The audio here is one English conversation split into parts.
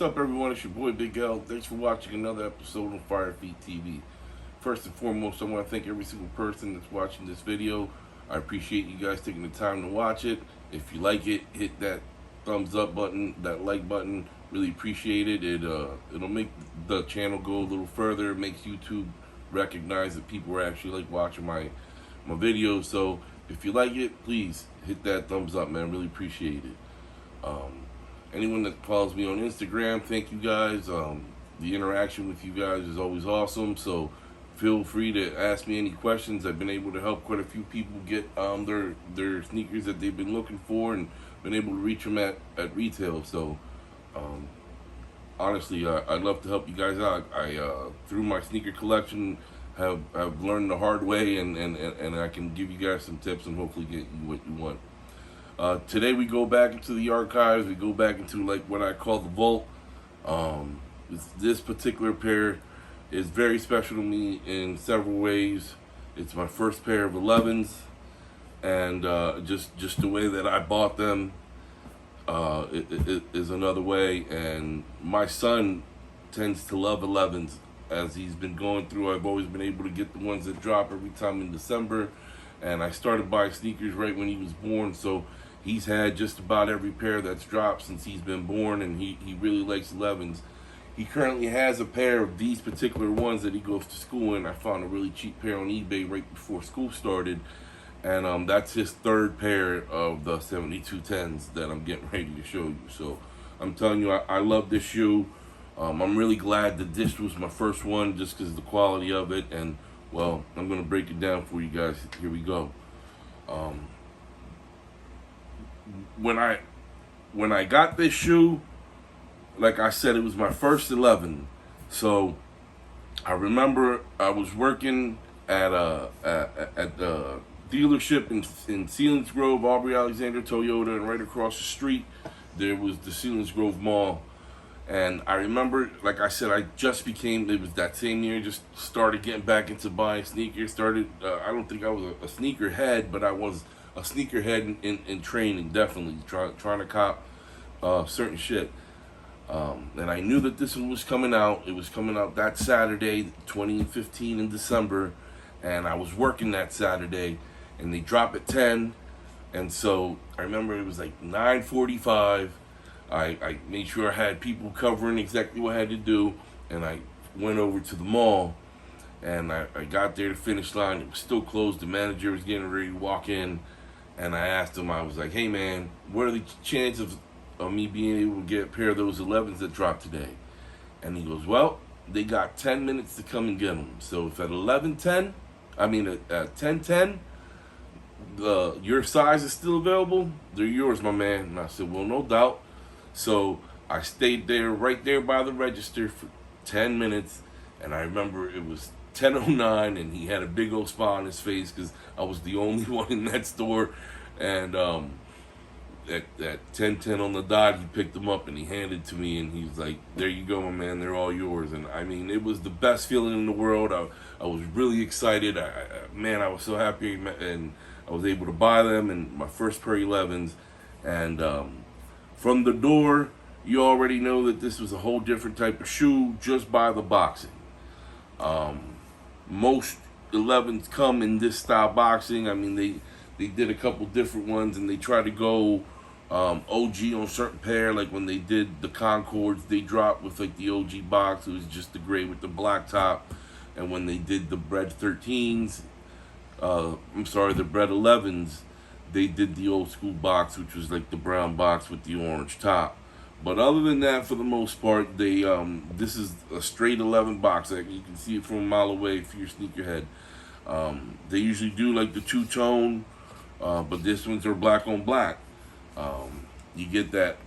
What's up, everyone? It's your boy Big L. Thanks for watching another episode of Fire Feet TV. First and foremost, I want to thank every single person that's watching this video. I appreciate you guys taking the time to watch it. If you like it, hit that thumbs up button, that like button. Really appreciate it. It'll make the channel go a little further. It makes YouTube recognize that people are actually like watching my videos. So if you like it, please hit that thumbs up, man. Really appreciate it. Anyone that follows me on Instagram, thank you guys. The interaction with you guys is always awesome. So feel free to ask me any questions. I've been able to help quite a few people get their sneakers that they've been looking for, and been able to reach them at retail. So honestly, I'd love to help you guys out. I through my sneaker collection have learned the hard way, and I can give you guys some tips and hopefully get you what you want. Today we go back into the archives. We go back into like what I call the vault. This particular pair is very special to me in several ways. It's my first pair of 11s, and just the way that I bought them it is another way. And my son tends to love 11s as he's been going through. I've always been able to get the ones that drop every time in December, and I started buying sneakers right when he was born, so he's had just about every pair that's dropped since he's been born, and he really likes 11s. He currently has a pair of these particular ones that he goes to school in. I found a really cheap pair on eBay right before school started, and that's his third pair of the 7210s that I'm getting ready to show you. So I'm telling you, I love this shoe. I'm really glad that this was my first one just because of the quality of it, and well, I'm going to break it down for you guys. Here we go. When I got this shoe, like I said, it was my first 11. So I remember I was working at the dealership in Selinsgrove, Aubrey Alexander Toyota, and right across the street there was the Selinsgrove Mall. And I remember, like I said, it was that same year, just started getting back into buying sneakers. I don't think I was a sneakerhead, but I was a sneakerhead in training, definitely, trying to cop certain shit. And I knew that this one was coming out. It was coming out that Saturday, 2015 in December, and I was working that Saturday, and they drop at 10, and so I remember it was like 9:45. I made sure I had people covering exactly what I had to do, and I went over to the mall, and I got there to finish line. It was still closed. The manager was getting ready to walk in, and I asked him, I was like, hey man, what are the chances of me being able to get a pair of those 11s that dropped today? And he goes, well, they got 10 minutes to come and get them. So if at 10:10, your size is still available, they're yours, my man. And I said, well, no doubt. So I stayed there, right there by the register for 10 minutes, and I remember it was 10:09, and he had a big old smile on his face because I was the only one in that store. And at 10:10 on the dot, he picked them up and he handed to me, and he's like, there you go, my man, they're all yours. And I mean, it was the best feeling in the world. I was really excited. Man, I was so happy, and I was able to buy them, and my first pair of 11s. And from the door, you already know that this was a whole different type of shoe just by the boxing. Most 11s come in this style boxing. I mean, they did a couple different ones, and they tried to go OG on certain pair. Like when they did the Concords, they dropped with like the OG box. It was just the gray with the black top. And when they did the Bred 13s, the Bred 11s, they did the old school box, which was like the brown box with the orange top. But other than that, for the most part, this is a straight 11 box. Like you can see it from a mile away if you're a sneakerhead. They usually do like the two-tone, but this ones are black on black. You get that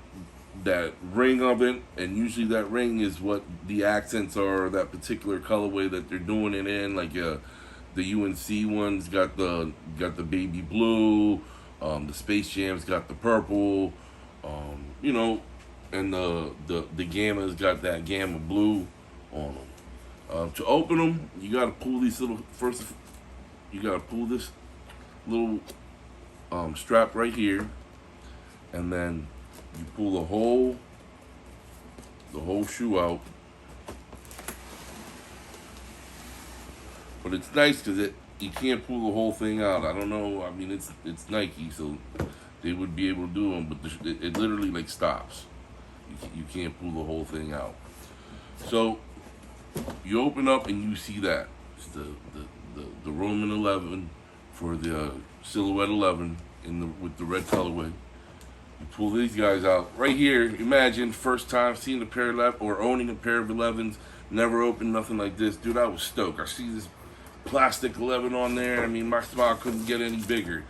ring of it, and usually that ring is what the accents are, that particular colorway that they're doing it in. Like the UNC ones got the baby blue, the Space Jam's got the purple, and the Gamma's got that Gamma blue on them. To open them, you gotta pull this little strap right here, and then you pull the whole the whole shoe out. But it's nice because you can't pull the whole thing out. I don't know. I mean, it's Nike, so they would be able to do them, but it literally like stops. You can't pull the whole thing out. So you open up and you see that it's the Roman 11 for the Silhouette 11 with the red colorway. You pull these guys out right here. Imagine first time seeing a pair of 11 or owning a pair of 11s. Never opened nothing like this, dude. I was stoked. I see this plastic 11 on there. I mean, my smile couldn't get any bigger.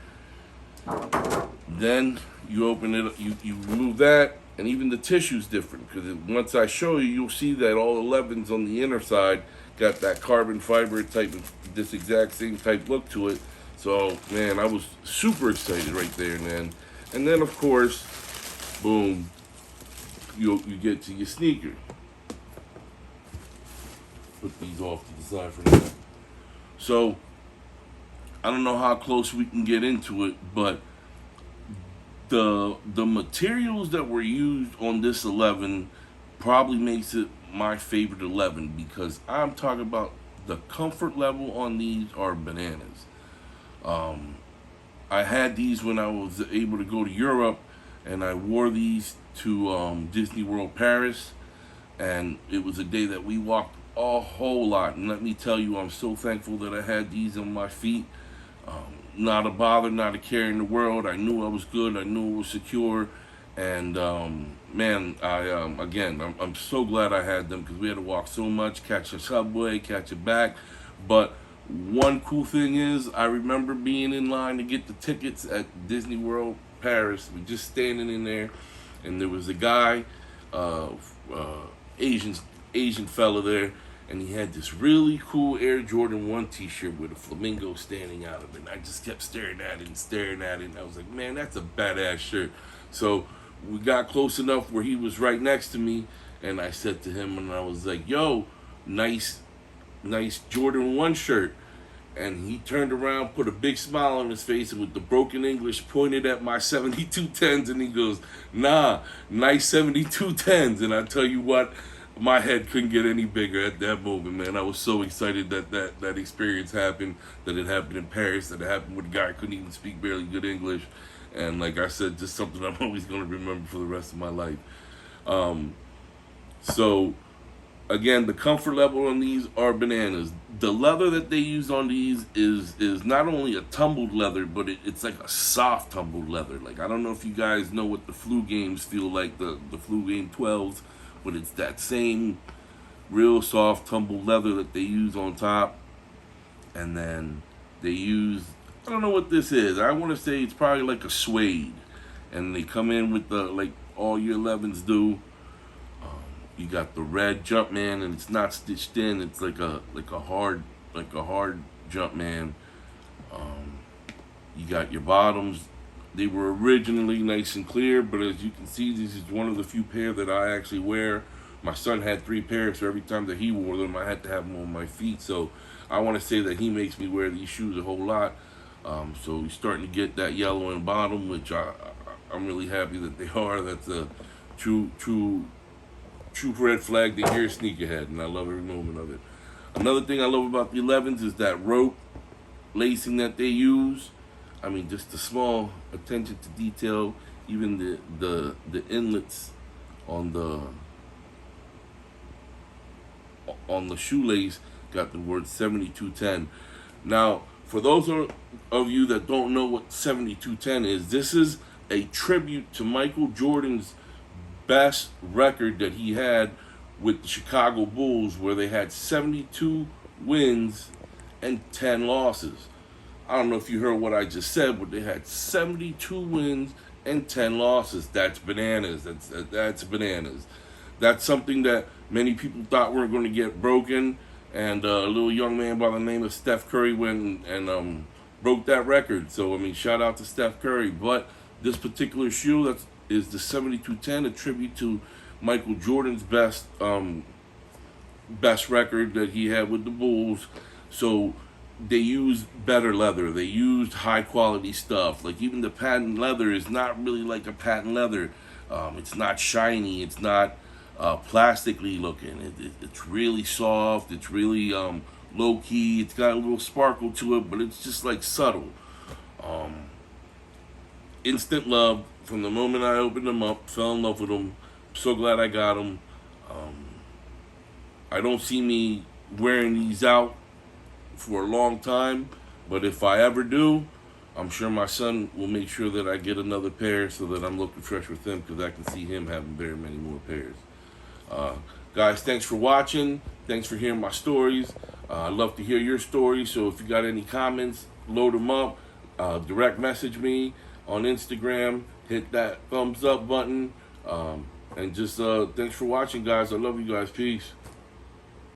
Then you open it, you remove that, and even the tissue's different because once I show you, you'll see that all 11s on the inner side got that carbon fiber type of this exact same type look to it. So man, I was super excited right there, man. And then of course, boom, you get to your sneaker. Put these off to the side for now. So I don't know how close we can get into it, but the materials that were used on this 11 probably makes it my favorite 11 because I'm talking about the comfort level on these are bananas. I had these when I was able to go to Europe, and I wore these to Disney World Paris, and it was a day that we walked a whole lot. And let me tell you, I'm so thankful that I had these on my feet. Not a bother, not a care in the world. I knew I was good. I knew it was secure. And man, I'm so glad I had them because we had to walk so much, catch a subway, catch it back. But one cool thing is, I remember being in line to get the tickets at Disney World Paris. We just standing in there, and there was a guy, Asian fella there, and he had this really cool Air Jordan 1 t-shirt with a flamingo standing out of it. And I just kept staring at it, and I was like, man, that's a badass shirt. So we got close enough where he was right next to me, and I said to him, and I was like, yo, nice Jordan 1 shirt. And he turned around, put a big smile on his face, and with the broken English pointed at my 72 10s, and he goes, nah, nice 72 10s. And I tell you what, my head couldn't get any bigger at that moment, man. I was so excited that experience happened, that it happened in Paris, that it happened with a guy who couldn't even speak barely good English. And like I said, just something I'm always going to remember for the rest of my life. So again, the comfort level on these are bananas. The leather that they use on these is not only a tumbled leather, but it's like a soft tumbled leather. Like, I don't know if you guys know what the Flu Games feel like, the Flu Game 12s, but it's that same real soft tumbled leather that they use on top. And then they use, I don't know what this is. I want to say it's probably like a suede. And they come in with the, like all your 11s do. You got the red Jumpman, and it's not stitched in. It's like a hard Jumpman. You got your bottoms. They were originally nice and clear, but as you can see, this is one of the few pair that I actually wear. My son had 3 pairs, so every time that he wore them, I had to have them on my feet. So I want to say that he makes me wear these shoes a whole lot. So he's starting to get that yellow in bottom, which I'm really happy that they are. That's a true red flag that you're a sneakerhead, and I love every moment of it. Another thing I love about the 11s is that rope lacing that they use. I mean, just the small attention to detail, even the inlets on the shoelace got the word 7210. Now, for those of you that don't know what 7210 is, this is a tribute to Michael Jordan's best record that he had with the Chicago Bulls, where they had 72 wins and 10 losses. I don't know if you heard what I just said, but they had 72 wins and 10 losses. That's bananas. That's bananas. That's something that many people thought were going to get broken, and a little young man by the name of Steph Curry went and broke that record. So I mean, shout out to Steph Curry. But this particular shoe is the 7210, a tribute to Michael Jordan's best record that he had with the Bulls. So they used better leather. They used high quality stuff. Like, even the patent leather is not really like a patent leather. It's not shiny. It's not plastically looking. It's really soft. It's really low key. It's got a little sparkle to it, but it's just like subtle. Instant love from the moment I opened them up. Fell in love with them. So glad I got them. I don't see me wearing these out for a long time, but if I ever do, I'm sure my son will make sure that I get another pair so that I'm looking fresh with him, because I can see him having very many more pairs. Guys, thanks for watching. Thanks for hearing my stories. I love to hear your stories, so if you got any comments, load them up. Direct message me on Instagram. Hit that thumbs up button. And just thanks for watching, guys. I love you guys. Peace.